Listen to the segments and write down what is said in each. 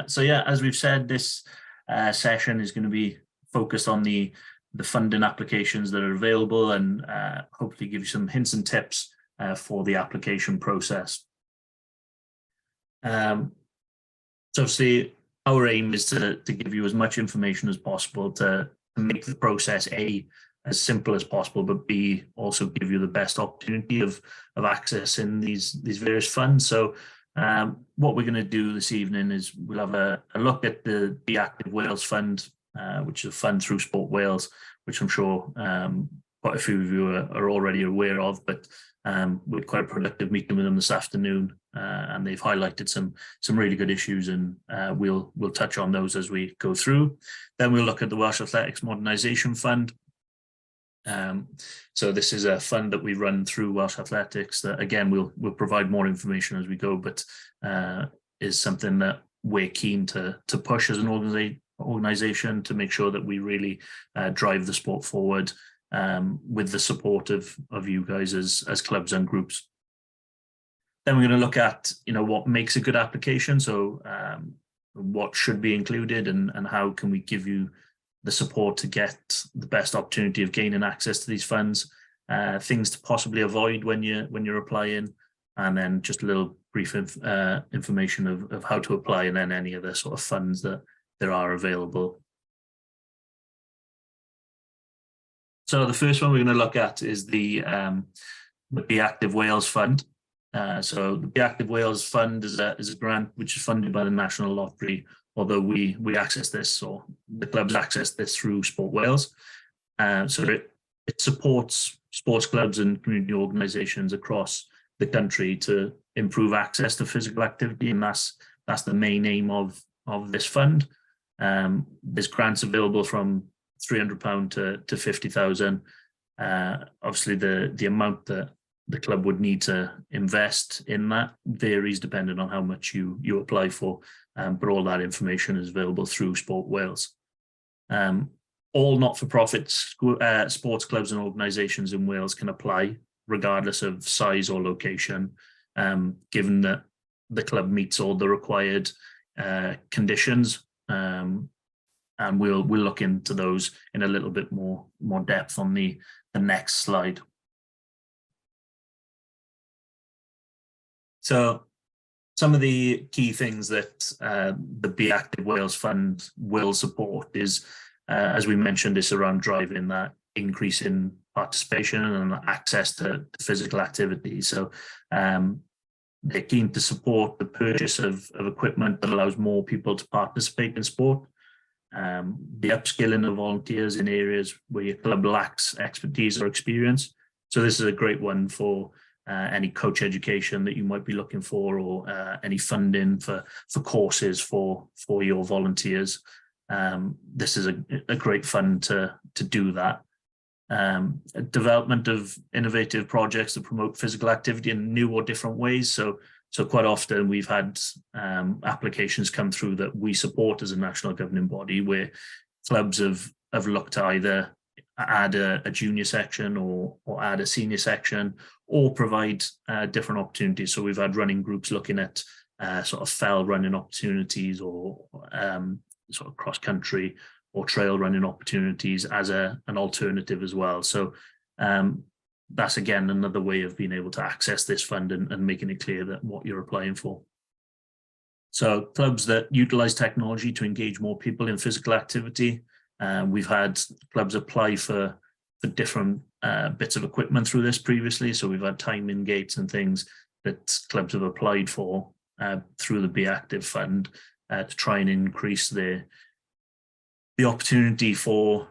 So yeah, as we've said, this session is going to be focused on the funding applications that are available and hopefully give you some hints and tips for the application process. So obviously, our aim is to give you as much information as possible to make the process as simple as possible, but B, also give you the best opportunity of accessing these various funds. So what we're going to do this evening is we'll have a look at the Be Active Wales Fund, which is a fund through Sport Wales, which I'm sure quite a few of you are already aware of, but we had quite a productive meeting with them this afternoon, and they've highlighted some really good issues, and we'll touch on those as we go through. Then we'll look at the Welsh Athletics Modernisation Fund. So this is a fund that we run through Welsh Athletics that, again, we'll provide more information as we go, but is something that we're keen to push as an organisation to make sure that we really drive the sport forward with the support of you guys as clubs and groups. Then we're going to look at what makes a good application, so what should be included and how can we give you the support to get the best opportunity of gaining access to these funds, things to possibly avoid when you're applying, and then just a little brief information of how to apply, and then any other sort of funds that there are available. So the first one we're going to look at is the Be Active Wales Fund. So the Be Active Wales Fund is a grant which is funded by the National Lottery, although we access this, or the clubs access this through Sport Wales. So it supports sports clubs and community organisations across the country to improve access to physical activity, and that's the main aim of this fund. There's grants available from £300 to 50,000. Obviously, the amount that the club would need to invest in that varies depending on how much you apply for, but all that information is available through Sport Wales. All not-for-profit sports clubs and organisations in Wales can apply, regardless of size or location, given that the club meets all the required conditions. And we'll look into those in a little bit more depth on the next slide. So some of the key things that the Be Active Wales Fund will support is, as we mentioned, it's around driving that increase in participation and access to physical activity. So they're keen to support the purchase of equipment that allows more people to participate in sport, the upskilling of volunteers in areas where your club lacks expertise or experience. So this is a great one for any coach education that you might be looking for, or any funding for courses for your volunteers. This is a great fund to do that. Development of innovative projects that promote physical activity in new or different ways. So quite often we've had applications come through that we support as a national governing body, where clubs have looked to either add a junior section or add a senior section, or provide different opportunities. So we've had running groups looking at sort of fell running opportunities, or sort of cross country or trail running opportunities as an alternative as well. So that's, again, another way of being able to access this fund and making it clear that what you're applying for. So clubs that utilise technology to engage more people in physical activity. We've had clubs apply for different bits of equipment through this previously. So we've had timing gates and things that clubs have applied for through the Be Active Fund to try and increase the opportunity for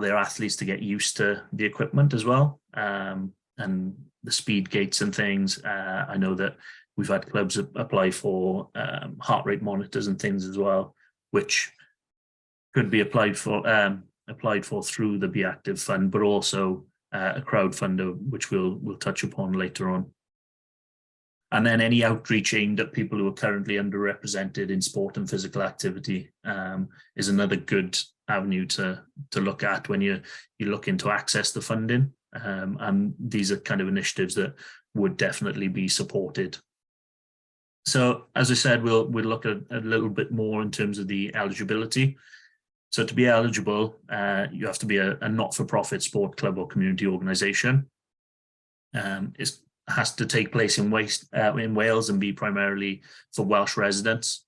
their athletes to get used to the equipment as well, and the speed gates and things. I know that we've had clubs apply for heart rate monitors and things as well, which could be applied for through the Be Active Fund, but also a crowdfunder, which we'll touch upon later on. And then any outreach aimed at people who are currently underrepresented in sport and physical activity is another good avenue to look at when you're looking to access the funding. And these are kind of initiatives that would definitely be supported. So as I said, we'll look at a little bit more in terms of the eligibility. So to be eligible, you have to be a not-for-profit sport club or community organisation. It has to take place in Wales and be primarily for Welsh residents.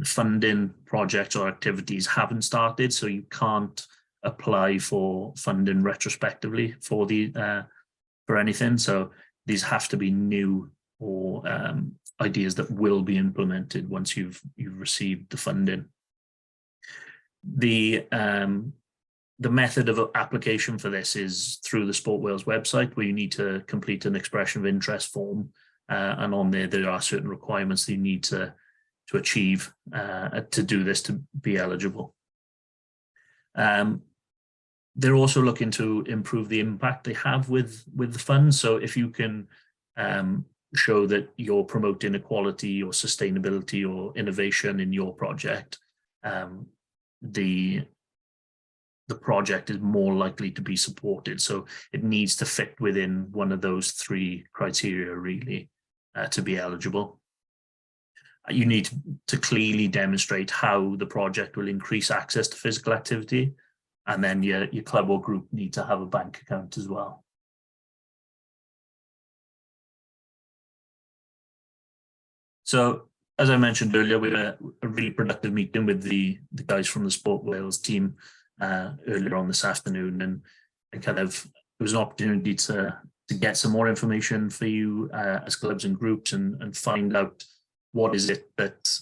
Funding projects or activities haven't started, so you can't apply for funding retrospectively for anything. So these have to be new or ideas that will be implemented once you've received the funding. The method of application for this is through the Sport Wales website, where you need to complete an expression of interest form, and on there are certain requirements that you need to achieve to do this, to be eligible. They're also looking to improve the impact they have with the funds. So if you can show that you're promoting equality or sustainability or innovation in your project, the project is more likely to be supported. So it needs to fit within one of those 3 criteria, really, to be eligible. You need to clearly demonstrate how the project will increase access to physical activity, and then your club or group need to have a bank account as well. So as I mentioned earlier, we had a really productive meeting with the guys from the Sport Wales team earlier on this afternoon, and kind of it was an opportunity to get some more information for you as clubs and groups, and find out what is it that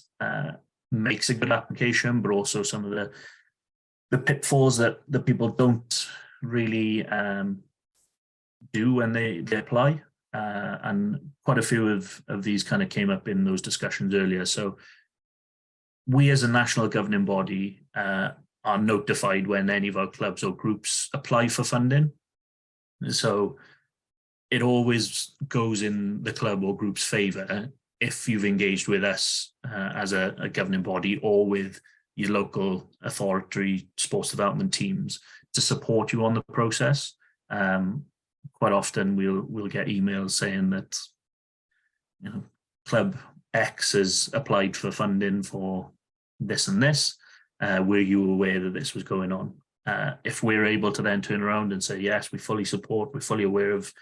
makes a good application, but also some of the pitfalls that people don't really do when they apply. And quite a few of these kind of came up in those discussions earlier. So we as a national governing body are notified when any of our clubs or groups apply for funding. So it always goes in the club or group's favour if you've engaged with us as a governing body, or with your local authority sports development teams, to support you on the process. Quite often we'll get emails saying that, you know, Club X has applied for funding for this and this. Were you aware that this was going on? If we're able to then turn around and say, yes, we fully support, we're fully aware of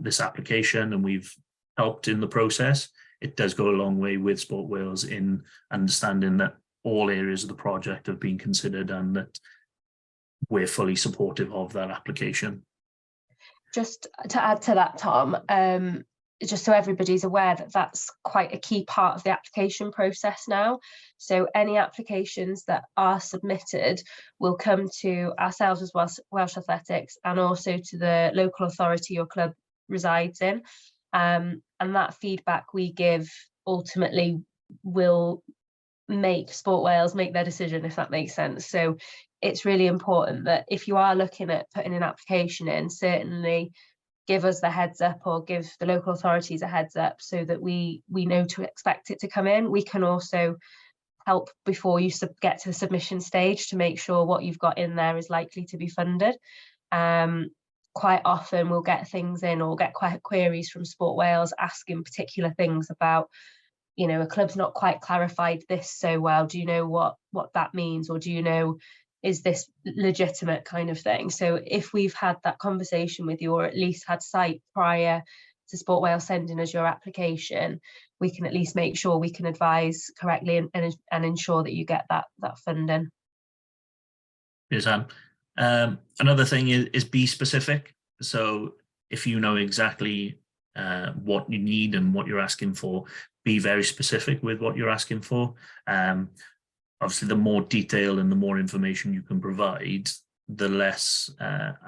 this application, and we've helped in the process, it does go a long way with Sport Wales in understanding that all areas of the project have been considered, and that we're fully supportive of that application. Just to add to that, Tom, just so everybody's aware that that's quite a key part of the application process now. So any applications that are submitted will come to ourselves as Welsh Athletics, and also to the local authority your club resides in. And that feedback we give ultimately will make Sport Wales make their decision, if that makes sense. So it's really important that if you are looking at putting an application in, certainly give us the heads up, or give the local authorities a heads up, so that we know to expect it to come in. We can also help before you get to the submission stage to make sure what you've got in there is likely to be funded. Quite often we'll get things in, or get quite queries from Sport Wales asking particular things about, you know, a club's not quite clarified this so well. Do you know what that means? Or do you know, is this legitimate, kind of thing? So if we've had that conversation with you, or at least had sight prior to Sport Wales sending us your application, we can at least make sure we can advise correctly and ensure that you get that funding. Yes, Anne. Another thing is be specific. So if you know exactly what you need and what you're asking for, be very specific with what you're asking for. Obviously, the more detail and the more information you can provide, the less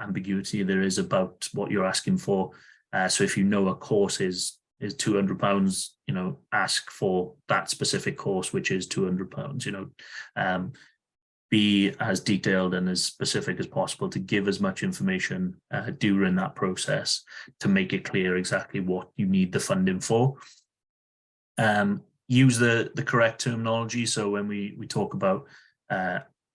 ambiguity there is about what you're asking for. So if you know a course is £200, you know, ask for that specific course, which is £200. You know, be as detailed and as specific as possible to give as much information during that process to make it clear exactly what you need the funding for. Use the correct terminology. So when we talk about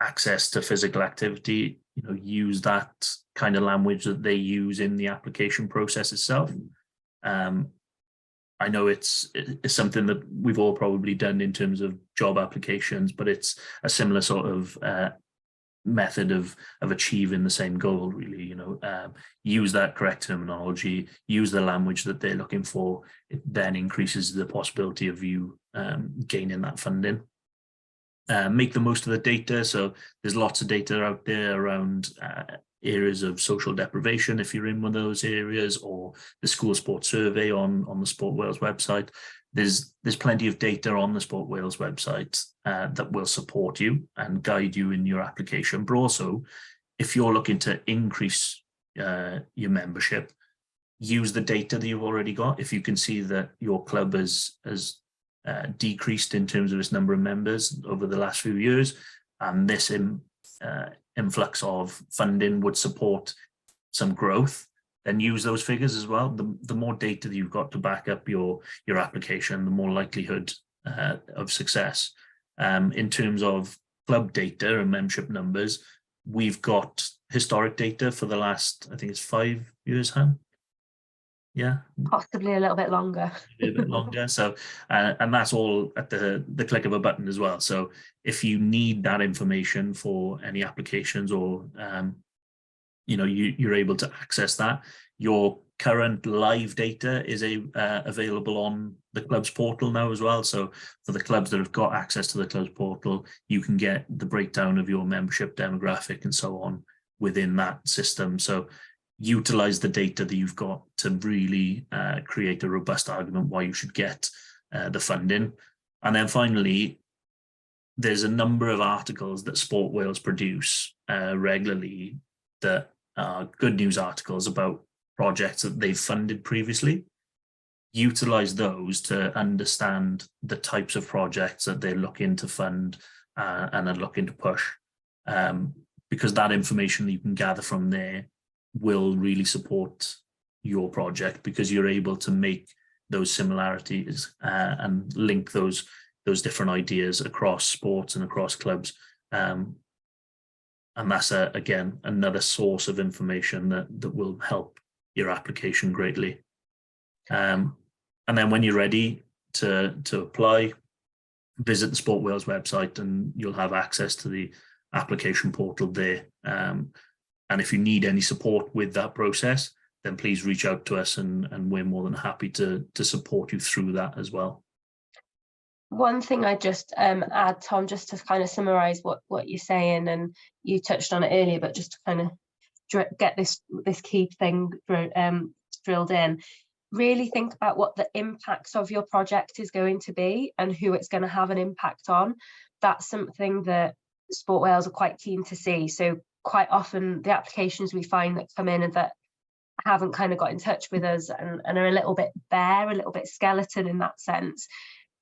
access to physical activity, you know, use that kind of language that they use in the application process itself. I know it's something that we've all probably done in terms of job applications, but it's a similar sort of method of achieving the same goal, really. Use that correct terminology, use the language that they're looking for. It then increases the possibility of you gaining that funding. Make the most of the data. So there's lots of data out there around areas of social deprivation, if you're in one of those areas, or the school sport survey on the Sport Wales website. There's plenty of data on the Sport Wales website that will support you and guide you in your application. But also, if you're looking to increase your membership, use the data that you've already got. If you can see that your club has decreased in terms of its number of members over the last few years, and this influx of funding would support some growth, then use those figures as well. The more data that you've got to back up your application, the more likelihood of success. In terms of club data and membership numbers, we've got historic data for the last, I think it's 5 years, Han? Yeah, Possibly a little bit longer. a bit longer. So, and that's all at the click of a button as well. So if you need that information for any applications, or you're able to access that. Your current live data is available on the club's portal now as well. So for the clubs that have got access to the club's portal, you can get the breakdown of your membership demographic and so on within that system. So utilize the data that you've got to really create a robust argument why you should get the funding. And then finally, there's a number of articles that Sport Wales produce regularly that are good news articles about projects that they've funded previously. Utilize those to understand the types of projects that they're looking to fund and are looking to push, because that information that you can gather from there will really support your project, because you're able to make those similarities and link those different ideas across sports and across clubs. And that's, again, another source of information that will help your application greatly. And then when you're ready to apply, visit the Sport Wales website and you'll have access to the application portal there. And if you need any support with that process, then please reach out to us and we're more than happy to support you through that as well. One thing I just add, Tom, just to kind of summarize what you're saying, and you touched on it earlier, but just to kind of get this key thing drilled in, really think about what the impact of your project is going to be and who it's going to have an impact on. That's something that Sport Wales are quite keen to see. So quite often the applications we find that come in and that haven't kind of got in touch with us and are a little bit bare, a little bit skeleton in that sense.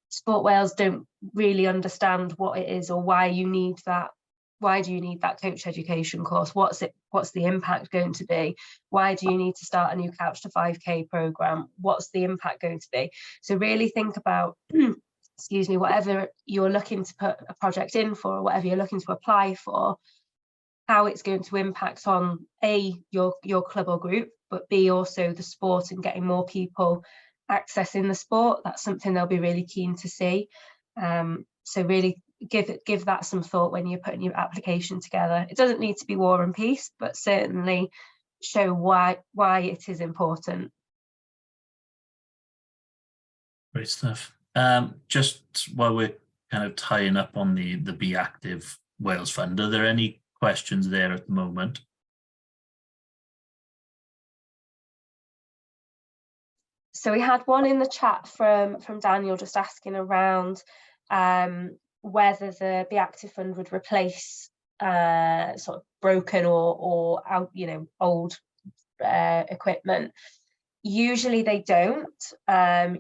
Sport Wales don't really understand what it is or why you need that. Why do you need that coach education course? What's the impact going to be? Why do you need to start a new Couch to 5K program? What's the impact going to be? So really think about, excuse me, whatever you're looking to put a project in for, or whatever you're looking to apply for, how it's going to impact on A, your club or group, but B, also the sport and getting more people accessing the sport. That's something they'll be really keen to see. So really give that some thought when you're putting your application together. It doesn't need to be War and Peace, but certainly show why it is important. Great stuff. Just while we're kind of tying up on the Be Active Wales Fund, are there any questions there at the moment? So we had one in the chat from Daniel just asking around whether the Be Active Fund would replace sort of broken or out, old equipment. Usually they don't.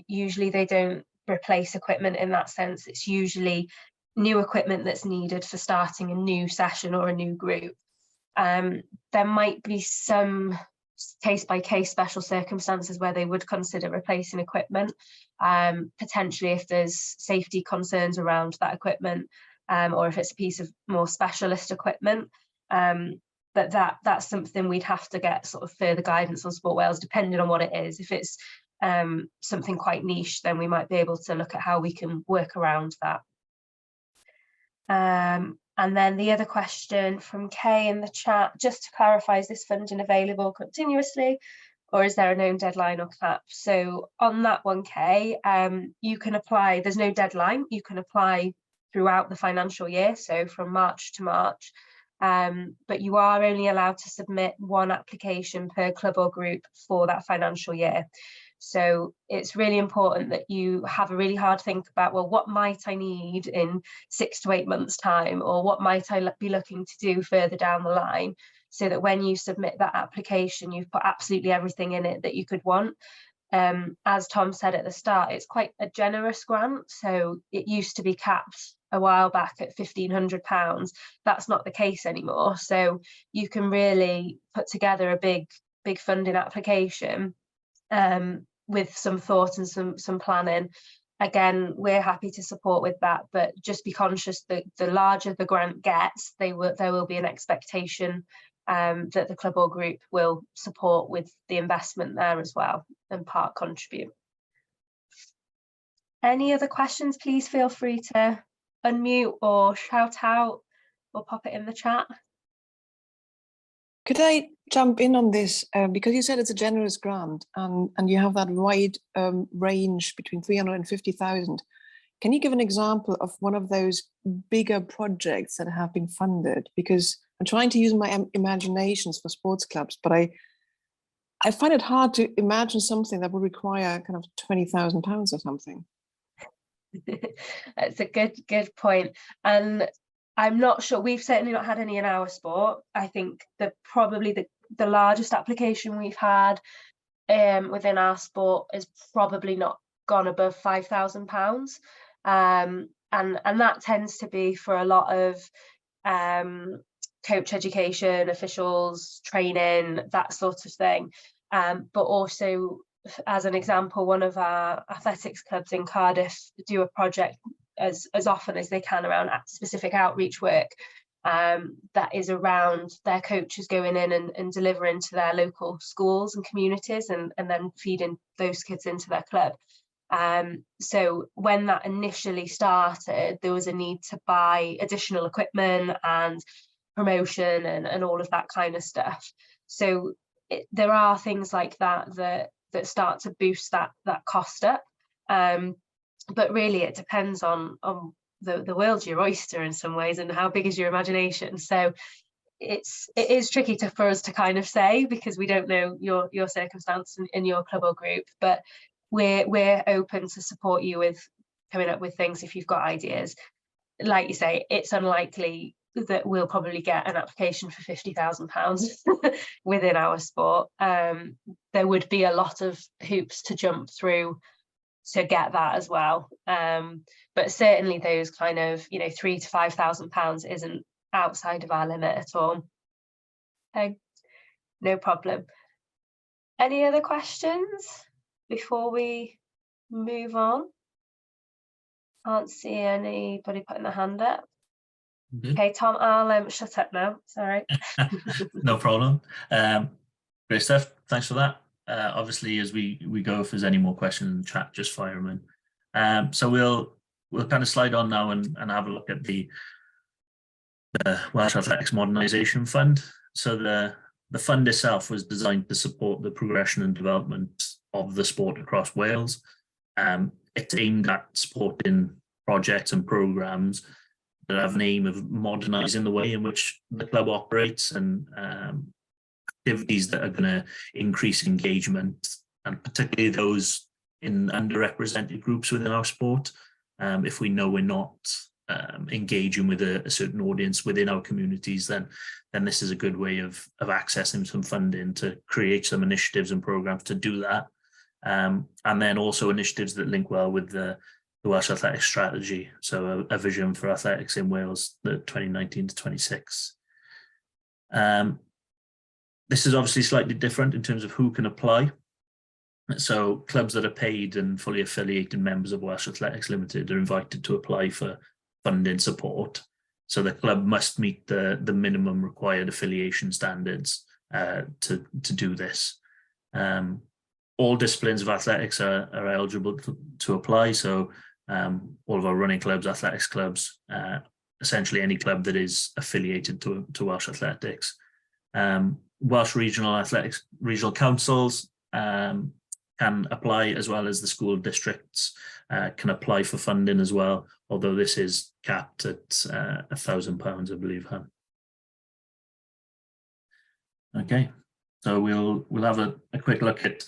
Usually they don't replace equipment in that sense. It's usually new equipment that's needed for starting a new session or a new group. There might be some case-by-case special circumstances where they would consider replacing equipment, potentially if there's safety concerns around that equipment, or if it's a piece of more specialist equipment. But that's something we'd have to get sort of further guidance on Sport Wales, depending on what it is. If it's something quite niche, then we might be able to look at how we can work around that. And then the other question from Kay in the chat, just to clarify, is this funding available continuously, or is there a known deadline or cap? So on that one, Kay, you can apply, there's no deadline, you can apply throughout the financial year, so from March to March, but you are only allowed to submit one application per club or group for that financial year. So it's really important that you have a really hard think about, well, what might I need in 6 to 8 months time, or what might I be looking to do further down the line, so that when you submit that application, you've put absolutely everything in it that you could want. As Tom said at the start, it's quite a generous grant. So it used to be capped a while back at £1,500. That's not the case anymore. So you can really put together a big funding application with some thought and some planning. Again, we're happy to support with that, but just be conscious that the larger the grant gets, there will be an expectation that the club or group will support with the investment there as well and part contribute. Any other questions, please feel free to unmute or shout out or pop it in the chat. Could I jump in on this? Because you said it's a generous grant and you have that wide range between 350,000. Can you give an example of one of those bigger projects that have been funded? Because I'm trying to use my imaginations for sports clubs, but I find it hard to imagine something that would require kind of £20,000 or something. That's a good point. And I'm not sure, we've certainly not had any in our sport. I think probably the largest application we've had within our sport is probably not gone above £5,000. And that tends to be for a lot of coach education, officials, training, that sort of thing. But also, as an example, one of our athletics clubs in Cardiff do a project as often as they can around specific outreach work that is around their coaches going in and delivering to their local schools and communities and then feeding those kids into their club. So when that initially started, there was a need to buy additional equipment and promotion and all of that kind of stuff. So there are things like that start to boost that cost up. But really it depends on the world's your oyster in some ways, and how big is your imagination. So it is tricky for us to kind of say, because we don't know your circumstance in your club or group, but we're open to support you with coming up with things if you've got ideas. Like you say, it's unlikely that we'll probably get an application for £50,000 within our sport. There would be a lot of hoops to jump through to get that as well. But certainly those kind of, £3,000 to £5,000 isn't outside of our limit at all. Okay, no problem. Any other questions before we move on? Can't see anybody putting their hand up. Okay, Tom, I'll shut up now. Sorry. No problem. Great stuff. Thanks for that. Obviously, as we go, if there's any more questions in the chat, just fire them in. So we'll kind of slide on now and have a look at the Welsh Athletics Modernisation Fund. So the fund itself was designed to support the progression and development of the sport across Wales. It's aimed at supporting projects and programmes that have an aim of modernising the way in which the club operates and activities that are going to increase engagement, and particularly those in underrepresented groups within our sport. If we know we're not engaging with a certain audience within our communities, then this is a good way of accessing some funding to create some initiatives and programs to do that. And then also initiatives that link well with the Welsh Athletics strategy. So a vision for athletics in Wales, the 2019 to 26. This is obviously slightly different in terms of who can apply. So clubs that are paid and fully affiliated members of Welsh Athletics Limited are invited to apply for funding support. So the club must meet the minimum required affiliation standards to do this. all disciplines of athletics are eligible to apply. So all of our running clubs, athletics clubs, essentially any club that is affiliated to Welsh Athletics. Welsh regional councils can apply, as well as the school districts can apply for funding as well, although this is capped at £1,000, I believe. Okay, so we'll have a quick look at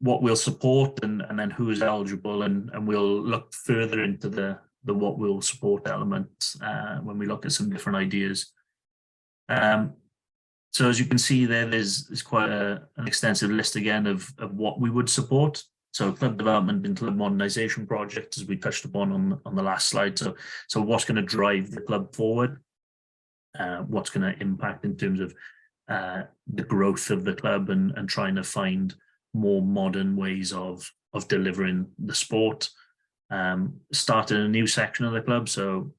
what we'll support and then who is eligible, and we'll look further into the what we'll support element when we look at some different ideas. So as you can see there's quite an extensive list again of what we would support. So club development and club modernisation projects, as we touched upon on the last slide. So what's going to drive the club forward? What's going to impact in terms of the growth of the club and trying to find more modern ways of delivering the sport. Started a new section of the club. So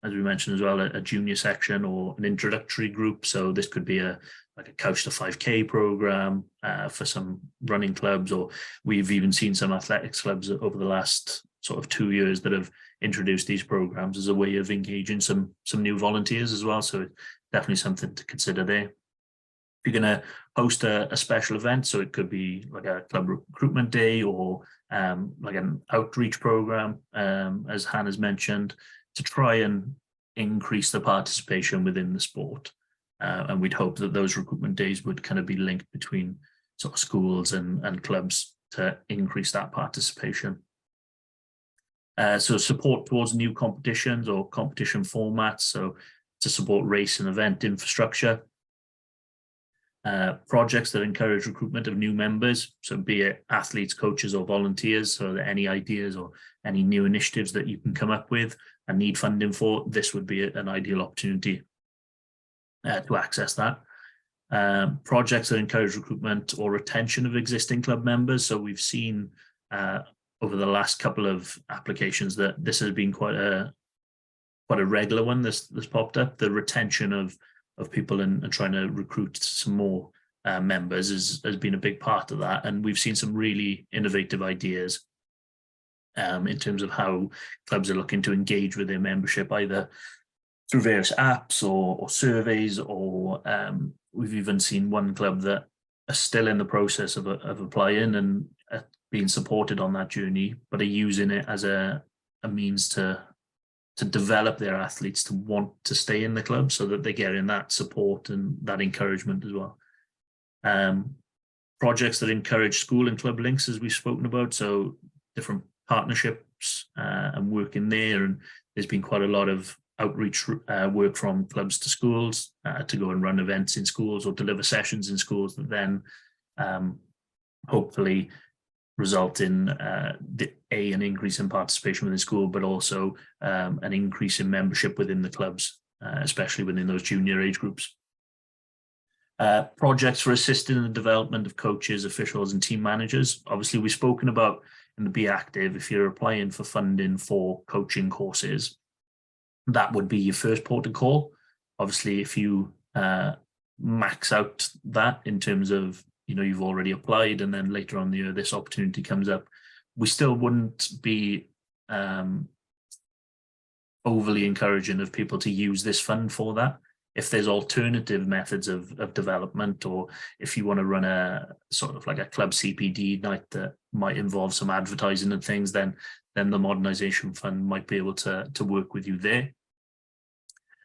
as we mentioned as well, a junior section or an introductory group. So this could be like a Couch to 5K program for some running clubs, or we've even seen some athletics clubs over the last sort of 2 years that have introduced these programs as a way of engaging some new volunteers as well. So definitely something to consider there. If you're going to host a special event, so it could be like a club recruitment day or like an outreach program, as Hannah's mentioned, to try and increase the participation within the sport. And we'd hope that those recruitment days would kind of be linked between sort of schools and clubs to increase that participation. So support towards new competitions or competition formats, so to support race and event infrastructure. Projects that encourage recruitment of new members, so be it athletes, coaches or volunteers. So that any ideas or any new initiatives that you can come up with and need funding for, this would be an ideal opportunity to access that. Projects that encourage recruitment or retention of existing club members. So we've seen over the last couple of applications that this has been quite a regular one. This popped up. The retention of people and trying to recruit some more members has been a big part of that. And we've seen some really innovative ideas in terms of how clubs are looking to engage with their membership, either through various apps or surveys, or we've even seen one club that are still in the process of applying and being supported on that journey, but are using it as a means to develop their athletes to want to stay in the club, so that they're getting that support and that encouragement as well. Projects that encourage school and club links, as we've spoken about, so different partnerships and working there. And there's been quite a lot of outreach work from clubs to schools to go and run events in schools or deliver sessions in schools that then hopefully result in an increase in participation within school, but also an increase in membership within the clubs, especially within those junior age groups. Projects for assisting in the development of coaches, officials and team managers. Obviously, we've spoken about in the Be Active, if you're applying for funding for coaching courses, that would be your first port of call. Obviously, if you max out that in terms of, you've already applied and then later on in the year this opportunity comes up, we still wouldn't be overly encouraging of people to use this fund for that. If there's alternative methods of development, or if you want to run a sort of like a club CPD night that might involve some advertising and things, then the modernisation fund might be able to work with you there.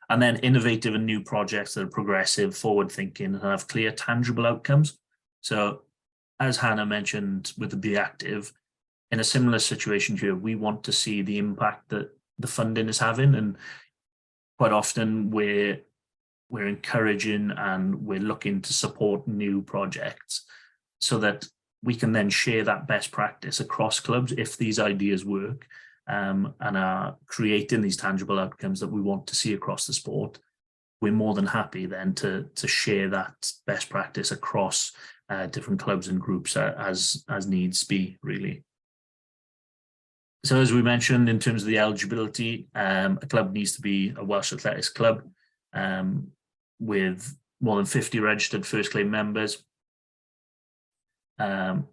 And then innovative and new projects that are progressive, forward thinking and have clear, tangible outcomes. So as Hannah mentioned with the Be Active, in a similar situation here, we want to see the impact that the funding is having. And quite often we're encouraging and we're looking to support new projects so that we can then share that best practice across clubs if these ideas work and are creating these tangible outcomes that we want to see across the sport. We're more than happy then to share that best practice across different clubs and groups as needs be, really. So as we mentioned, in terms of the eligibility, a club needs to be a Welsh Athletics club with more than 50 registered first claim members. And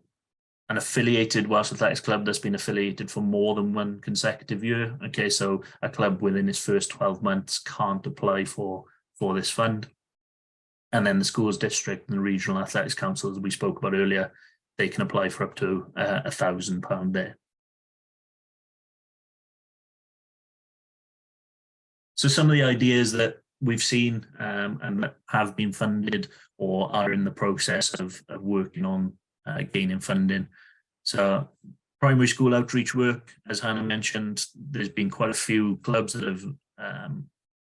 an affiliated Welsh Athletics club that's been affiliated for more than one consecutive year. Okay, so a club within its first 12 months can't apply for this fund. And then the schools district and the regional athletics councils we spoke about earlier, they can apply for up to £1,000 there. So some of the ideas that we've seen and that have been funded or are in the process of working on gaining funding. So primary school outreach work, as Hannah mentioned, there's been quite a few clubs that have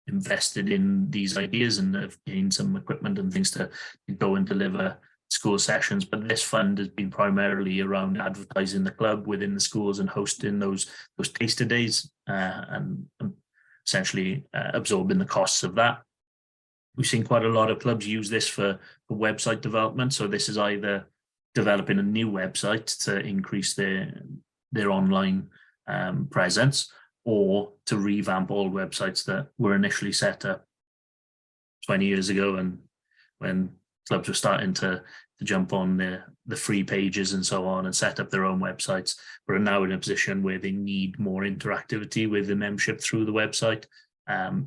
invested in these ideas and have gained some equipment and things to go and deliver school sessions. But this fund has been primarily around advertising the club within the schools and hosting those taster days and essentially absorbing the costs of that. We've seen quite a lot of clubs use this for website development. So this is either developing a new website to increase their online presence, or to revamp old websites that were initially set up 20 years ago, and when clubs were starting to jump on the free pages and so on and set up their own websites, but are now in a position where they need more interactivity with the membership through the website.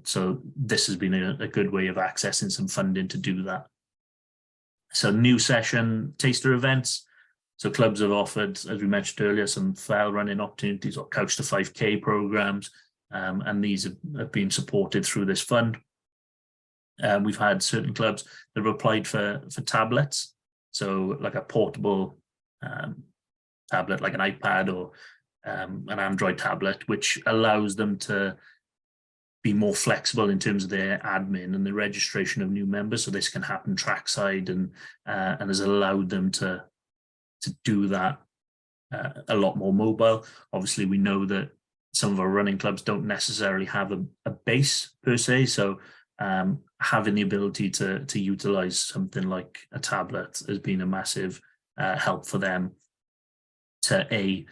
So this has been a good way of accessing some funding to do that. So new session taster events. So clubs have offered, as we mentioned earlier, some file running opportunities or Couch to 5K programs, and these have been supported through this fund. We've had certain clubs that have applied for tablets, so like a portable tablet, like an iPad or an Android tablet, which allows them to be more flexible in terms of their admin and the registration of new members. So this can happen trackside and has allowed them to do that a lot more mobile. Obviously, we know that some of our running clubs don't necessarily have a base per se, so having the ability to utilize something like a tablet has been a massive help for them to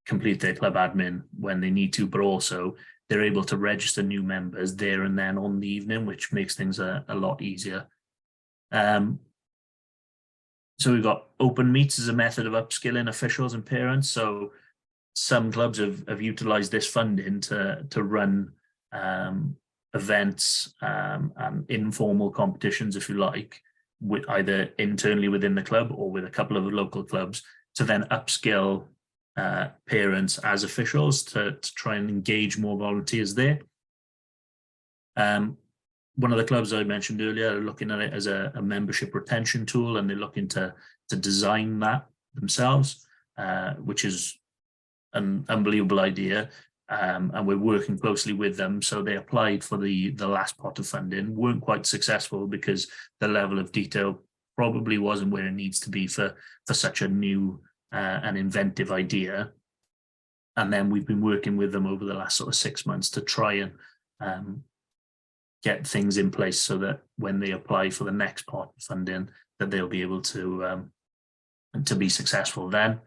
complete their club admin when they need to, but also they're able to register new members there and then on the evening, which makes things a lot easier. So we've got open meets as a method of upskilling officials and parents. So some clubs have utilized this funding to run events and informal competitions, if you like, with either internally within the club or with a couple of local clubs, to then upskill parents as officials to try and engage more volunteers there. One of the clubs I mentioned earlier are looking at it as a membership retention tool, and they're looking to design that themselves, which is an unbelievable idea. And we're working closely with them. So they applied for the last pot of funding, weren't quite successful because the level of detail probably wasn't where it needs to be for such a new and inventive idea. And then we've been working with them over the last sort of 6 months to try and get things in place so that when they apply for the next pot of funding, that they'll be able to be successful then.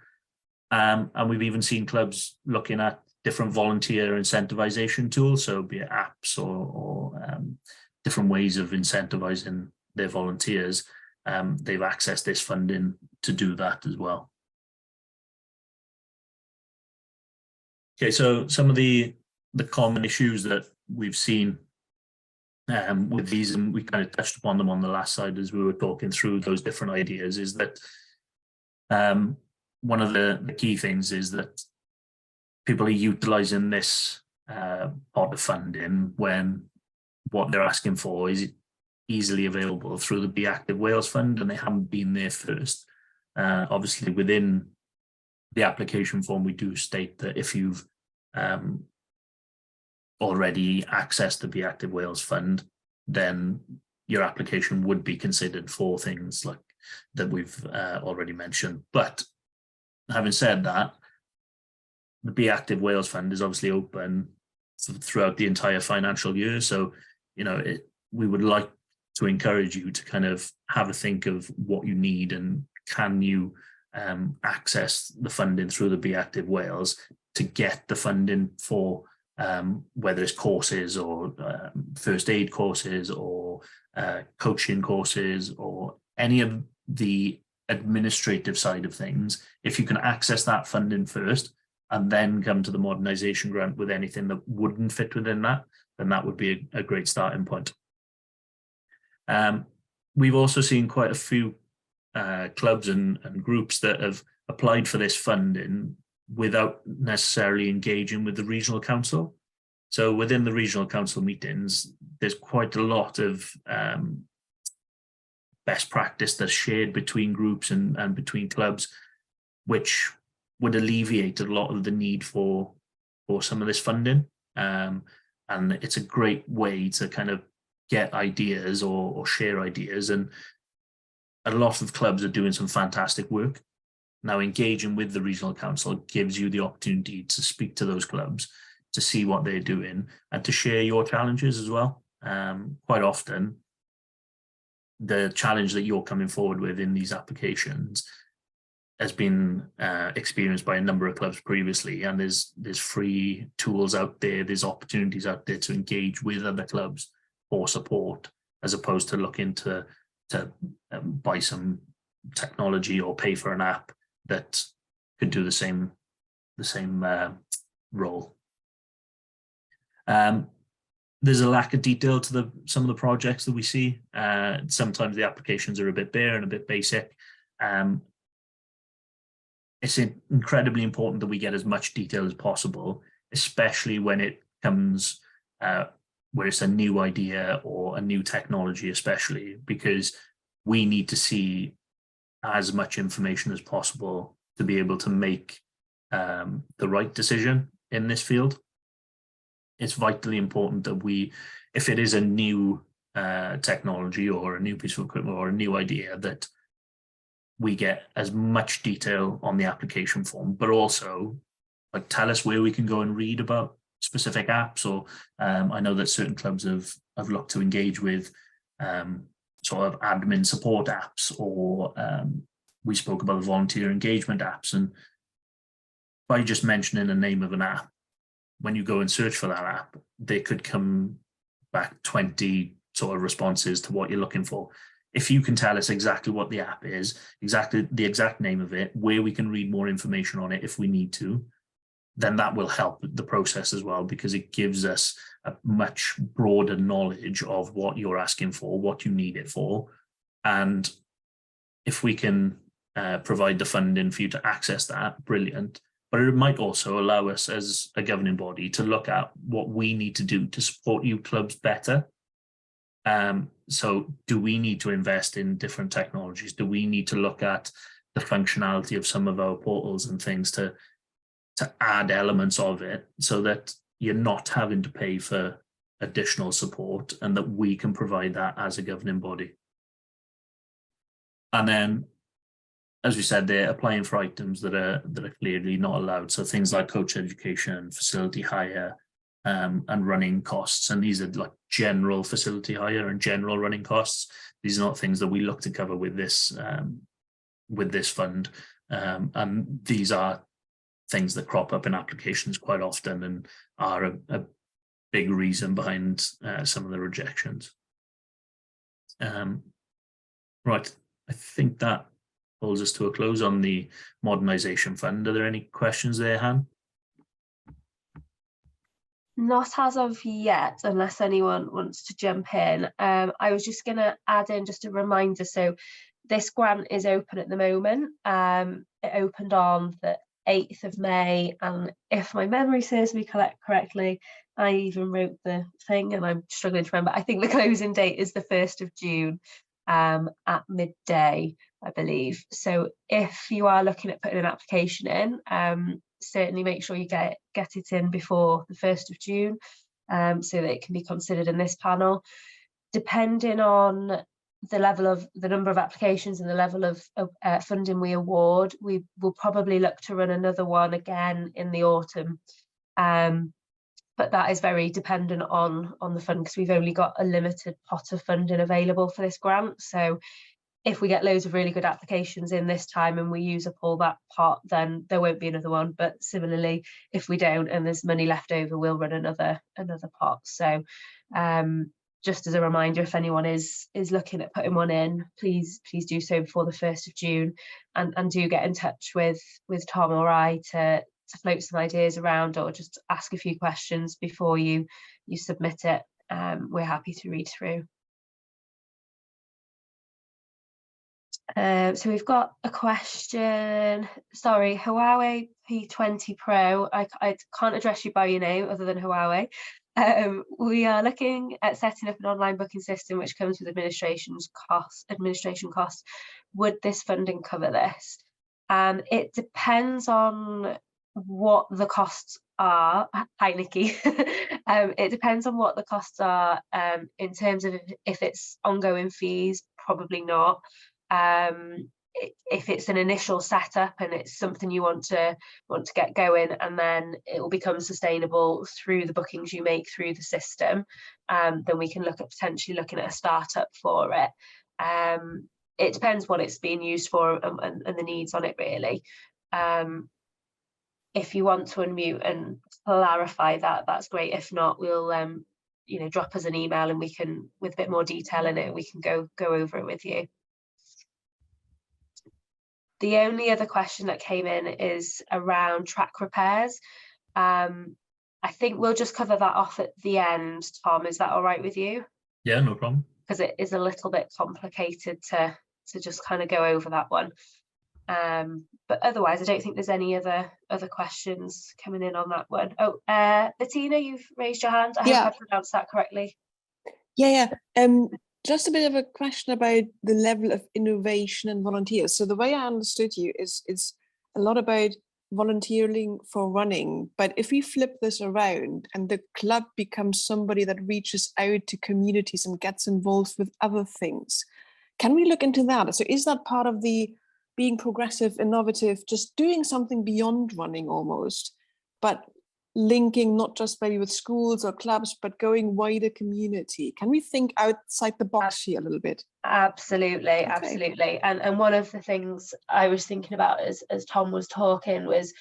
And we've even seen clubs looking at different volunteer incentivization tools, so be it apps or different ways of incentivizing their volunteers. They've accessed this funding to do that as well. Okay, so some of the common issues that we've seen with these, and we kind of touched upon them on the last slide as we were talking through those different ideas, is that one of the key things is that people are utilizing this pot of funding when what they're asking for is easily available through the Be Active Wales Fund, and they haven't been there first. Obviously, within the application form, we do state that if you've already accessed the Be Active Wales Fund, then your application would be considered for things like that we've already mentioned. But having said that, the Be Active Wales Fund is obviously open throughout the entire financial year. So, you know, we would like to encourage you to kind of have a think of what you need and can you access the funding through the Be Active Wales to get the funding for whether it's courses or first aid courses or coaching courses or any of the administrative side of things, if you can access that funding first and then come to the modernisation grant with anything that wouldn't fit within that, then that would be a great starting point. We've also seen quite a few clubs and groups that have applied for this funding without necessarily engaging with the regional council. So within the regional council meetings, there's quite a lot of best practice that's shared between groups and between clubs, which would alleviate a lot of the need for some of this funding. And it's a great way to kind of get ideas or share ideas. And a lot of clubs are doing some fantastic work. Now, engaging with the regional council gives you the opportunity to speak to those clubs, to see what they're doing, and to share your challenges as well. Quite often, the challenge that you're coming forward with in these applications has been experienced by a number of clubs previously, and there's free tools out there, there's opportunities out there to engage with other clubs for support, as opposed to looking to buy some technology or pay for an app that could do the same role. There's a lack of detail to some of the projects that we see. Sometimes the applications are a bit bare and a bit basic. It's incredibly important that we get as much detail as possible, especially when it comes where it's a new idea or a new technology, especially because we need to see as much information as possible to be able to make the right decision in this field. It's vitally important that if it is a new technology or a new piece of equipment or a new idea, that we get as much detail on the application form, but also like tell us where we can go and read about specific apps. Or I know that certain clubs have looked to engage with sort of admin support apps, or we spoke about the volunteer engagement apps. And by just mentioning the name of an app, when you go and search for that app, they could come back 20 sort of responses to what you're looking for. If you can tell us exactly what the app is, exactly the exact name of it, where we can read more information on it if we need to, then that will help the process as well, because it gives us a much broader knowledge of what you're asking for, what you need it for. And if we can provide the funding for you to access that, brilliant. But it might also allow us as a governing body to look at what we need to do to support you clubs better. So do we need to invest in different technologies? Do we need to look at the functionality of some of our portals and things to add elements of it so that you're not having to pay for additional support, and that we can provide that as a governing body? And then, as we said, they're applying for items that are clearly not allowed. So things like coach education, facility hire, and running costs. And these are like general facility hire and general running costs. These are not things that we look to cover with this fund. And these are things that crop up in applications quite often and are a big reason behind some of the rejections. Right, I think that pulls us to a close on the modernisation fund. Are there any questions there, Han? Not as of yet, unless anyone wants to jump in. I was just going to add in just a reminder. So this grant is open at the moment. It opened on the 8th of May, and if my memory serves me correctly, I even wrote the thing and I'm struggling to remember. I think the closing date is the 1st of June at midday, I believe. So if you are looking at putting an application in, certainly make sure you get it in before the 1st of June, so that it can be considered in this panel. Depending on the number of applications and the level of funding we award, we will probably look to run another one again in the autumn. But that is very dependent on the fund, because we've only got a limited pot of funding available for this grant. So if we get loads of really good applications in this time and we use up all that pot, then there won't be another one. But similarly, if we don't and there's money left over, we'll run another pot. So just as a reminder, if anyone is looking at putting one in, please do so before the 1st of June, and do get in touch with Tom or I to float some ideas around, or just ask a few questions before you submit it. We're happy to read through. So we've got a question. Sorry, Huawei P20 Pro. I can't address you by your name other than Huawei. We are looking at setting up an online booking system which comes with administration costs. Would this funding cover this? It depends on what the costs are. Hi, Nikki. It depends on what the costs are. In terms of if it's ongoing fees, probably not. If it's an initial setup and it's something you want to get going, and then it will become sustainable through the bookings you make through the system, then we can look at potentially looking at a startup for it. It depends what it's being used for and the needs on it, really. If you want to unmute and clarify that, that's great. If not, we'll drop us an email and we can, with a bit more detail in it, we can go over it with you. The only other question that came in is around track repairs. I think we'll just cover that off at the end, Tom. Is that all right with you? Yeah, no problem. Because it is a little bit complicated to just kind of go over that one. But otherwise, I don't think there's any other questions coming in on that one. Oh, Bettina, you've raised your hand. I hope I pronounced that correctly. Yeah. Just a bit of a question about the level of innovation and volunteers. So the way I understood you is a lot about volunteering for running. But if we flip this around and the club becomes somebody that reaches out to communities and gets involved with other things, can we look into that? So is that part of the being progressive, innovative, just doing something beyond running almost, but linking not just maybe with schools or clubs, but going wider community? Can we think outside the box here a little bit? Absolutely, okay. Absolutely. And one of the things I was thinking about as Tom was talking was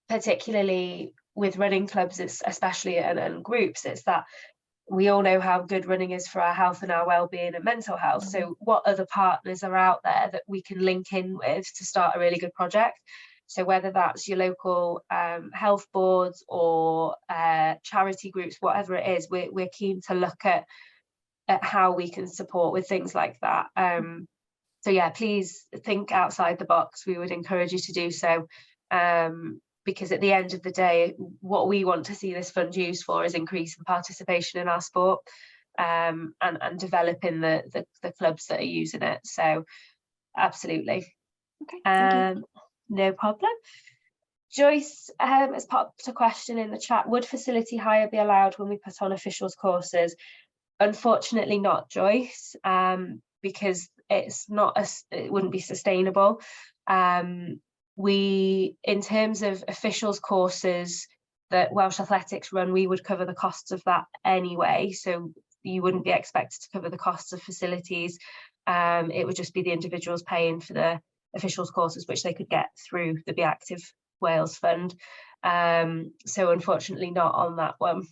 particularly with running clubs, especially and groups, it's that we all know how good running is for our health and our well-being and mental health. Mm-hmm. So what other partners are out there that we can link in with to start a really good project? So whether that's your local health boards or charity groups, whatever it is, we're keen to look at how we can support with things like that. So yeah, please think outside the box. We would encourage you to do so, because at the end of the day, what we want to see this fund used for is increasing participation in our sport, and developing the clubs that are using it. So absolutely. Okay, thank you. No problem. Joyce has popped a question in the chat. Would facility hire be allowed when we put on officials courses? Unfortunately not, Joyce, because it wouldn't be sustainable. We, in terms of officials courses that Welsh Athletics run, we would cover the costs of that anyway. So you wouldn't be expected to cover the costs of facilities. It would just be the individuals paying for the officials courses, which they could get through the Be Active Wales Fund. So unfortunately not on that one.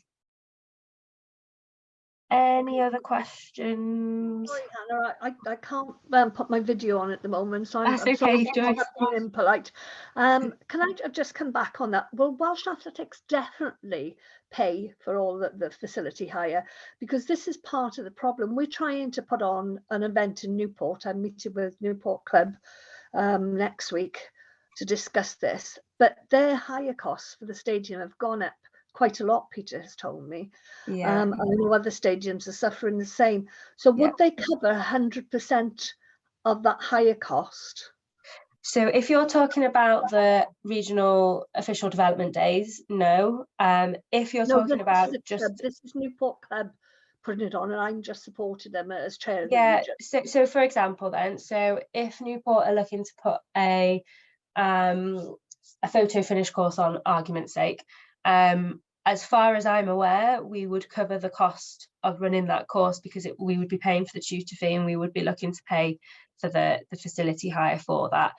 Any other questions? Sorry, Hannah, I can't put my video on at the moment, so I'm okay, sorry Joyce. for being impolite. Can I just come back on that? Well, Welsh Athletics definitely pay for all the facility hire, because this is part of the problem. We're trying to put on an event in Newport. I'm meeting with Newport Club next week to discuss this, but their hire costs for the stadium have gone up quite a lot, Peter has told me. Yeah. I know other stadiums are suffering the same. So would they cover 100% of that higher cost? So if you're talking about the regional official development days, no. If you're talking about this is Newport Club putting it on, and I'm just supported them as chair of the region. So for example then, so if Newport are looking to put a photo finish course on, argument's sake, as far as I'm aware, we would cover the cost of running that course, because we would be paying for the tutor fee and we would be looking to pay for the facility hire for that.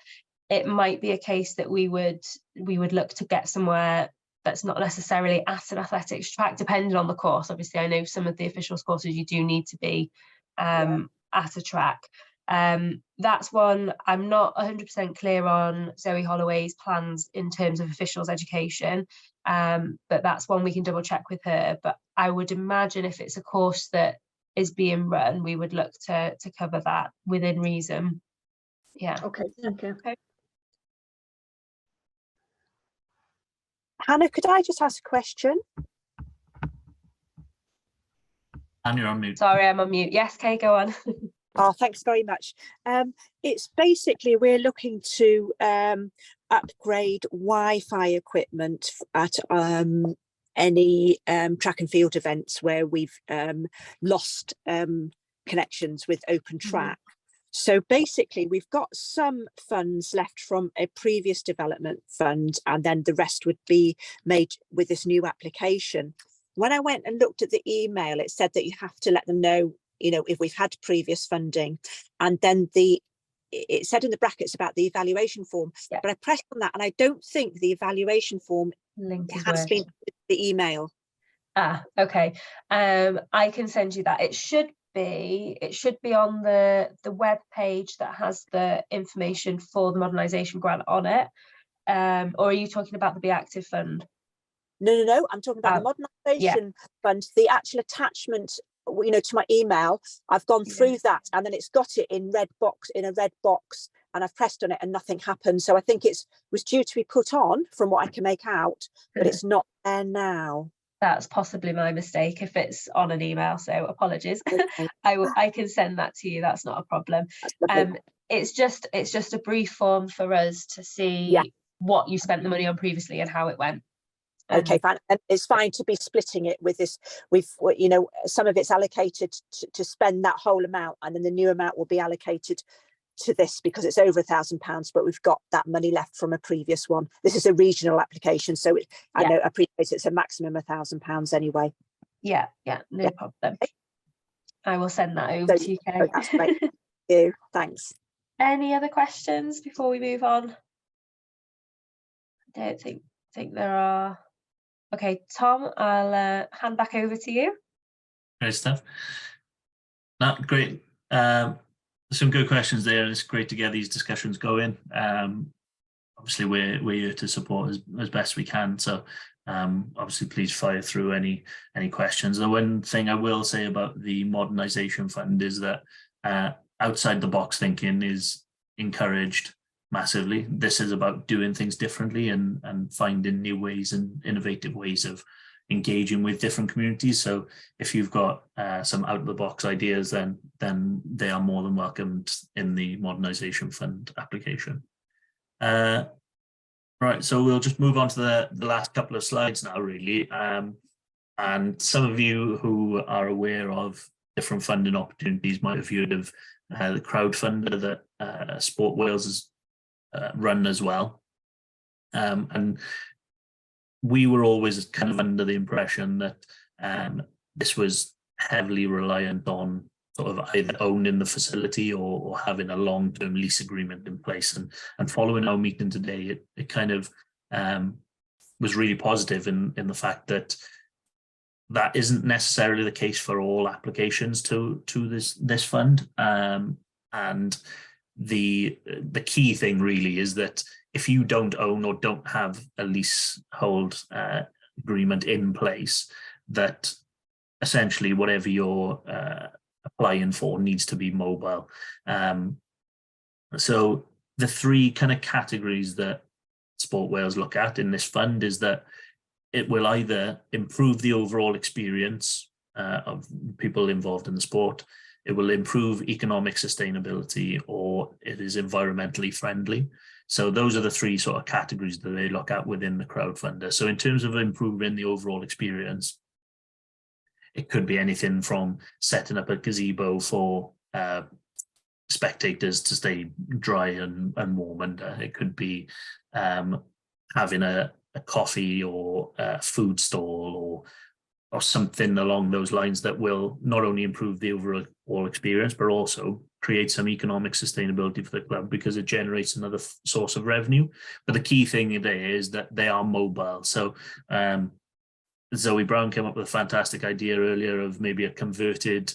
It might be a case that we would look to get somewhere that's not necessarily at an athletics track, depending on the course. Obviously, I know some of the officials courses you do need to be at a track. That's one I'm not 100% clear on Zoe Holloway's plans in terms of officials education, but that's one we can double check with her. But I would imagine if it's a course that is being run, we would look to cover that within reason. Yeah. Okay, thank you. Hannah, could I just ask a question? And you're on mute. Sorry, I'm on mute. Yes, Kay, go on. Oh, thanks very much. It's basically we're looking to upgrade Wi-Fi equipment at any track and field events where we've lost connections with Open Track. So basically, we've got some funds left from a previous development fund, and then the rest would be made with this new application. When I went and looked at the email, it said that you have to let them know, you know, if we've had previous funding, and then it said in the brackets about the evaluation form, but I pressed on that and I don't think the evaluation form has been with the email. Okay. I can send you that. It should be on the web page that has the information for the modernisation grant on it. Or are you talking about the Be Active fund? No, I'm talking about the modernisation fund, the actual attachment, you know, to my email. I've gone through that, and then it's got it in a red box, and I've pressed on it and nothing happened. So I think it was due to be put on from what I can make out, but it's not there now. That's possibly my mistake if it's on an email, so apologies. Okay. I can send that to you. That's not a problem. It's just a brief form for us to see what you spent the money on previously and how it went. Okay, fine. And it's fine to be splitting it with this. You know, some of it's allocated to spend that whole amount, and then the new amount will be allocated to this because it's over £1,000, but we've got that money left from a previous one. This is a regional application, so I know I appreciate it's a maximum £1,000 anyway. No problem. I will send that over to you, Kay. Oh, that's great. Thank you. Thanks. Any other questions before we move on? I don't think there are. Okay, Tom, I'll hand back over to you. Great stuff. Great. Some good questions there. It's great to get these discussions going. Obviously, we're here to support as best we can. So obviously, please fire through any questions. The one thing I will say about the modernisation fund is that outside the box thinking is encouraged massively. This is about doing things differently and finding new ways and innovative ways of engaging with different communities. So if you've got some out of the box ideas, then they are more than welcomed in the modernisation fund application. Right, so we'll just move on to the last couple of slides now, really. And some of you who are aware of different funding opportunities might have heard of the crowdfunder that Sport Wales has run as well. And we were always kind of under the impression that this was heavily reliant on sort of either owning the facility or having a long-term lease agreement in place. And following our meeting today, it kind of was really positive in the fact that that isn't necessarily the case for all applications to this fund. And the key thing really is that if you don't own or don't have a leasehold agreement in place, that essentially whatever you're applying for needs to be mobile. So the three kind of categories that Sport Wales look at in this fund is that it will either improve the overall experience of people involved in the sport, it will improve economic sustainability, or it is environmentally friendly. So those are the three sort of categories that they look at within the crowdfunder. So in terms of improving the overall experience, it could be anything from setting up a gazebo for spectators to stay dry and warm under. It could be having a coffee or a food stall or something along those lines that will not only improve the overall experience, but also create some economic sustainability for the club because it generates another source of revenue. But the key thing there is that they are mobile. So Zoe Brown came up with a fantastic idea earlier of maybe a converted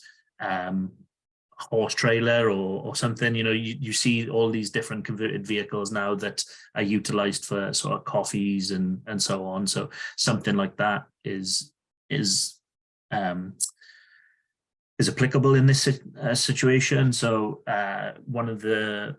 horse trailer or something. You know, you see all these different converted vehicles now that are utilized for sort of coffees and so on. So something like that is applicable in this situation. So one of the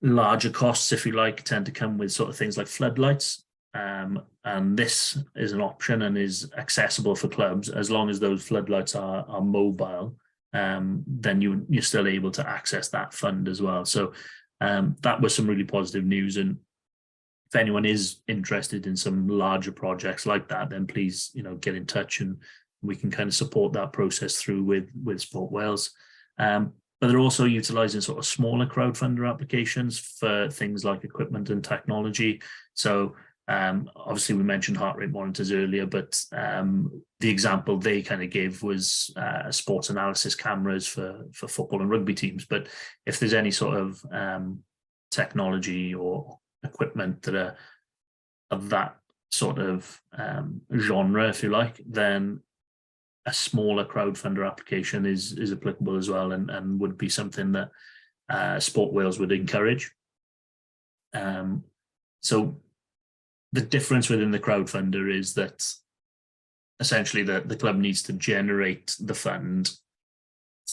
larger costs, if you like, tend to come with sort of things like floodlights. And this is an option and is accessible for clubs as long as those floodlights are mobile. Then you're still able to access that fund as well. So that was some really positive news. And if anyone is interested in some larger projects like that, then please, you know, get in touch and we can kind of support that process through with Sport Wales. But they're also utilising sort of smaller crowdfunder applications for things like equipment and technology. So obviously we mentioned heart rate monitors earlier, but the example they kind of gave was sports analysis cameras for football and rugby teams. But if there's any sort of technology or equipment that are of that sort of genre, if you like, then a smaller crowdfunder application is applicable as well, and would be something that Sport Wales would encourage. So the difference within the crowdfunder is that essentially the club needs to generate the fund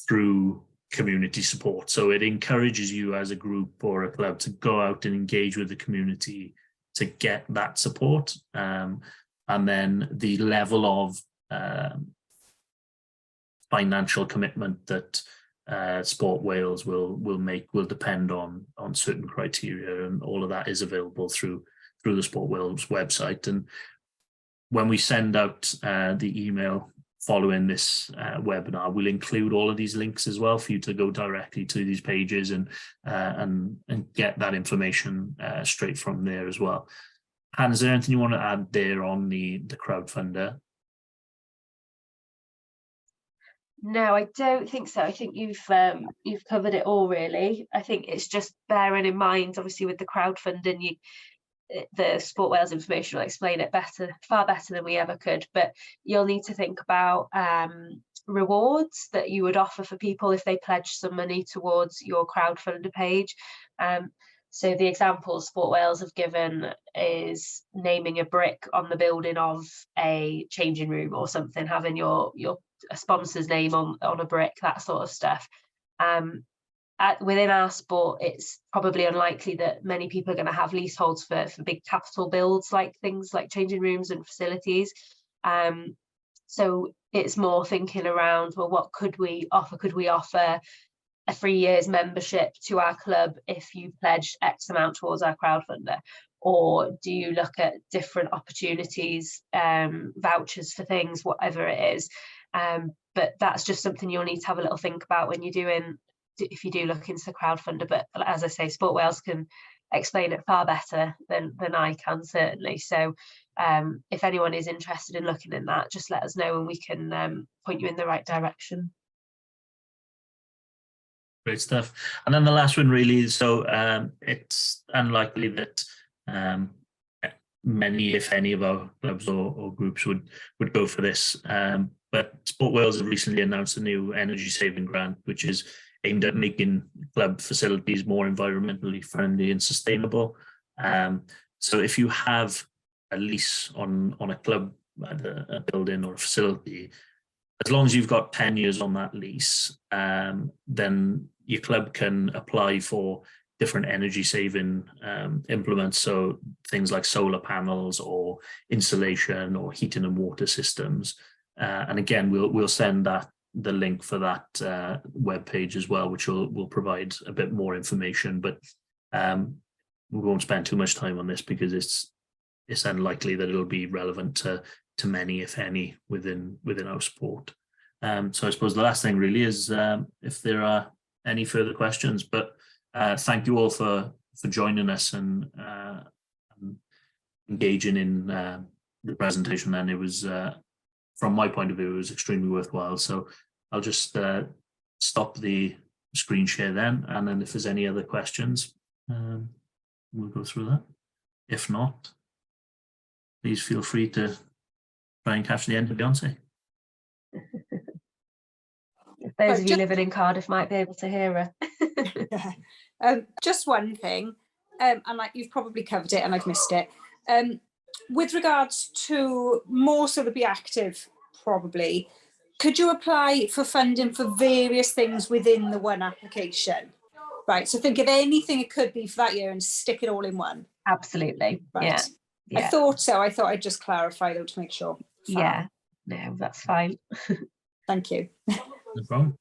through community support. So it encourages you as a group or a club to go out and engage with the community to get that support. And then the level of financial commitment that Sport Wales will make will depend on certain criteria, and all of that is available through the Sport Wales website. And when we send out the email following this webinar, we'll include all of these links as well for you to go directly to these pages and get that information straight from there as well. Hannah, is there anything you want to add there on the crowdfunder? No, I don't think so. I think you've covered it all really. I think it's just bearing in mind, obviously, with the crowdfunding, the Sport Wales information will explain it far better than we ever could. But you'll need to think about rewards that you would offer for people if they pledge some money towards your crowdfunder page. So the example Sport Wales have given is naming a brick on the building of a changing room or something, having your sponsor's name on a brick, that sort of stuff. Within our sport, it's probably unlikely that many people are going to have leaseholds for big capital builds, like things like changing rooms and facilities. So it's more thinking around, well, what could we offer? Could we offer a 3 years membership to our club if you pledge X amount towards our crowdfunder? Or do you look at different opportunities, vouchers for things, whatever it is? But that's just something you'll need to have a little think about when you're doing, if you do look into the crowdfunder. But as I say, Sport Wales can explain it far better than I can, certainly. So if anyone is interested in looking in that, just let us know and we can point you in the right direction. Great stuff. And then the last one really is, so it's unlikely that many, if any, of our clubs or groups would go for this. But Sport Wales have recently announced a new energy saving grant, which is aimed at making club facilities more environmentally friendly and sustainable. So if you have a lease on a club, a building or a facility, as long as you've got 10 years on that lease, then your club can apply for different energy saving implements. So things like solar panels or insulation or heating and water systems. And again, we'll send the link for that web page as well, which will provide a bit more information. But we won't spend too much time on this because it's unlikely that it'll be relevant to many, if any, within our sport. So I suppose the last thing really is if there are any further questions. But thank you all for joining us and engaging in the presentation. And it was, from my point of view, it was extremely worthwhile. So I'll just stop the screen share then, and then if there's any other questions, we'll go through that. If not, please feel free to try and catch the end of Beyonce. Those of you living in Cardiff might be able to hear her. Just one thing, and like you've probably covered it and I've missed it. With regards to more so the Be Active, probably, could you apply for funding for various things within the one application? Right, so think of anything it could be for that year and stick it all in one. Absolutely. Right. Yeah. I thought so. I thought I'd just clarify though to make sure. Fine. Yeah. No, that's fine. Thank you. No problem.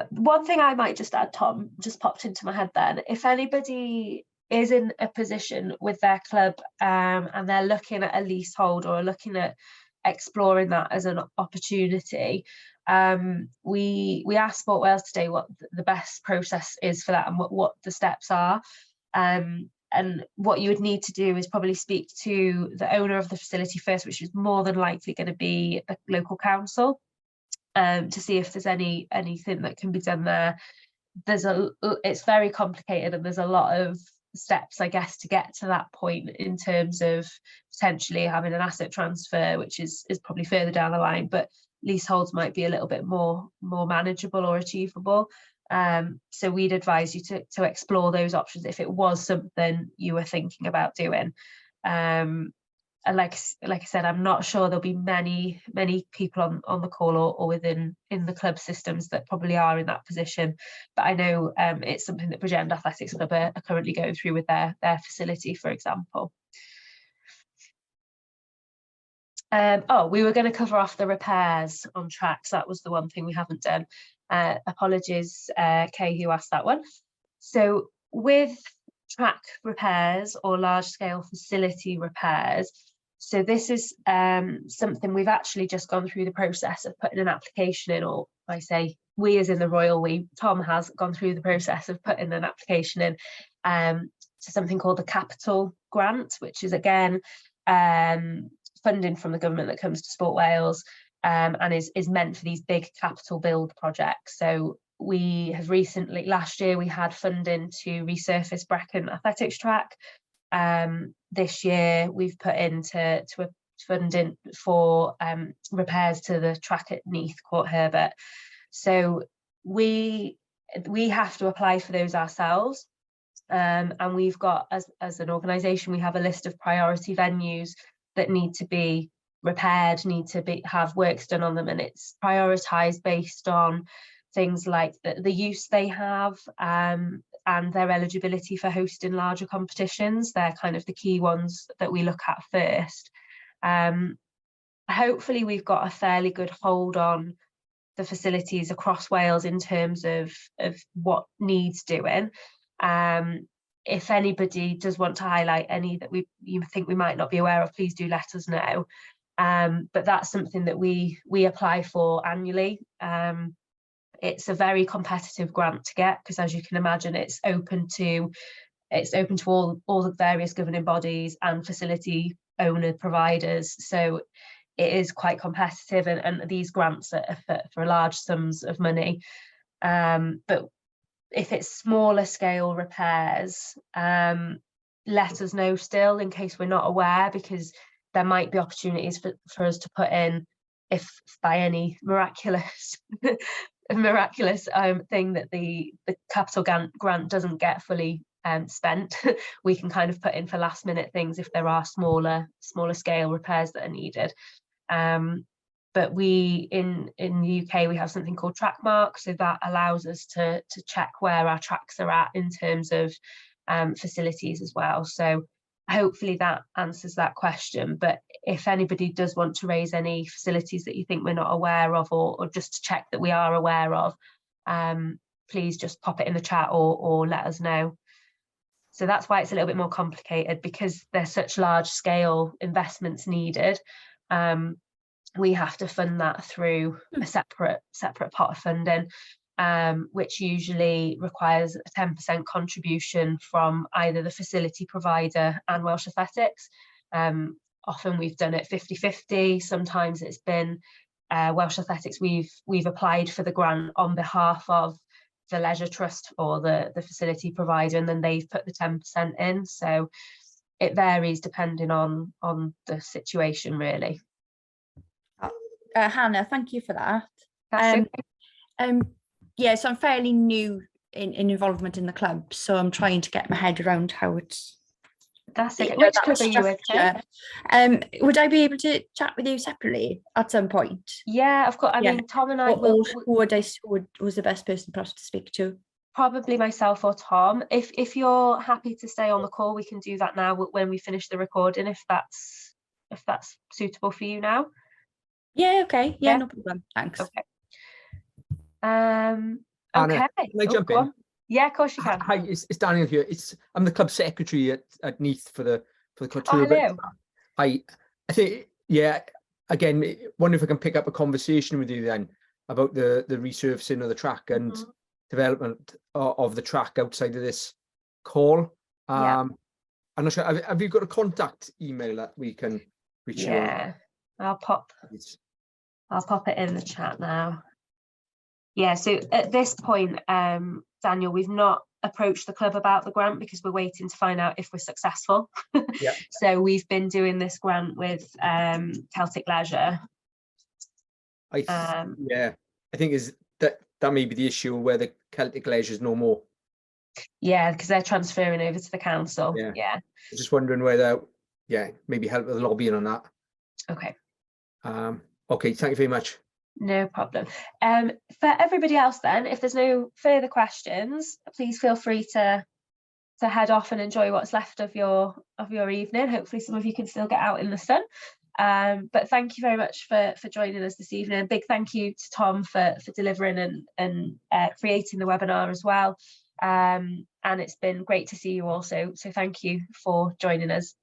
One thing I might just add, Tom, just popped into my head then. If anybody is in a position with their club and they're looking at a leasehold or looking at exploring that as an opportunity, we asked Sport Wales today what the best process is for that and what the steps are. And what you would need to do is probably speak to the owner of the facility first, which is more than likely going to be the local council, to see if there's anything that can be done there. It's very complicated and there's a lot of steps, I guess, to get to that point in terms of potentially having an asset transfer, which is probably further down the line, but leaseholds might be a little bit more manageable or achievable. So we'd advise you to explore those options if it was something you were thinking about doing. And like I said, I'm not sure there'll be many people on the call or in the club systems that probably are in that position. But I know it's something that Bridgend Athletics Club are currently going through with their facility, for example. We were going to cover off the repairs on tracks. That was the one thing we haven't done. Apologies, Kay, who asked that one. So with track repairs or large scale facility repairs, so this is something we've actually just gone through the process of putting an application in, or I say we as in the Royal we, Tom has gone through the process of putting an application in to something called the Capital Grant, which is again funding from the government that comes to Sport Wales and is meant for these big capital build projects. So we have recently, last year we had funding to resurface Brecon Athletics track. This year we've put into funding for repairs to the track at Neath, Court Herbert. So we have to apply for those ourselves, and we've got, as an organisation, we have a list of priority venues that need to be repaired, have works done on them, and it's prioritised based on things like the use they have and their eligibility for hosting larger competitions. They're kind of the key ones that we look at first. Hopefully we've got a fairly good hold on the facilities across Wales in terms of what needs doing. If anybody does want to highlight any that you think we might not be aware of, please do let us know. But that's something that we apply for annually. It's a very competitive grant to get because, as you can imagine, it's open to all the various governing bodies and facility owner providers. So it is quite competitive, and these grants are for large sums of money. But if it's smaller scale repairs, let us know still in case we're not aware, because there might be opportunities for us to put in if by any miraculous thing that the capital grant doesn't get fully spent, we can kind of put in for last minute things if there are smaller scale repairs that are needed. But we in the UK we have something called Trackmark, so that allows us to check where our tracks are at in terms of facilities as well. So hopefully that answers that question. But if anybody does want to raise any facilities that you think we're not aware of, or just to check that we are aware of, please just pop it in the chat or let us know. So that's why it's a little bit more complicated, because there's such large scale investments needed. We have to fund that through a separate pot of funding, which usually requires a 10% contribution from either the facility provider and Welsh Athletics. Often we've done it 50-50. Sometimes it's been Welsh Athletics. We've applied for the grant on behalf of leisure trust or the facility provider, and then they've put the 10% in. So it varies depending on the situation, really. Hannah, thank you for that. That's Um, okay. Yeah, so I'm fairly new in involvement in the club, so I'm trying to get my head around how it's. That's okay. you know, Which that club are you with, Kate? structure. Would I be able to chat with you separately at some point? Yeah, of course. I Yeah. mean, Tom and I Or, will who was the best person for us to speak to? probably myself or Tom. If you're happy to stay on the call, we can do that now when we finish the recording, if that's suitable for you now. Yeah, okay. Yeah, Yeah. no problem. Thanks. Okay. Anna, Okay. can I Oh, jump go in? on. Yeah, of course you can. Hi, it's Daniel here. I'm the club secretary at Neath for the club. Oh, hello. I think, yeah, again, wonder if I can pick up a conversation with you then about the resurfacing of the track and Mhm. development of the track outside of this call. Yeah. I'm not sure. Have you got a contact email that we can reach you on? Yeah. I'll pop it in the chat now. Yeah, so at this point, Daniel, we've not approached the club about the grant because we're waiting to find out if we're successful. Yeah. So we've been doing this grant with Celtic Leisure. Yeah, I think is that may be the issue where the Celtic Leisure is no more. Yeah, because they're transferring over to the council. Yeah. Yeah. Just wondering whether, maybe help with lobbying on that. Okay. Okay, thank you very much. No problem. For everybody else then, if there's no further questions, please feel free to head off and enjoy what's left of your evening. Hopefully some of you can still get out in the sun. But thank you very much for joining us this evening. A big thank you to Tom for delivering and creating the webinar as well. And it's been great to see you all. So thank you for joining us.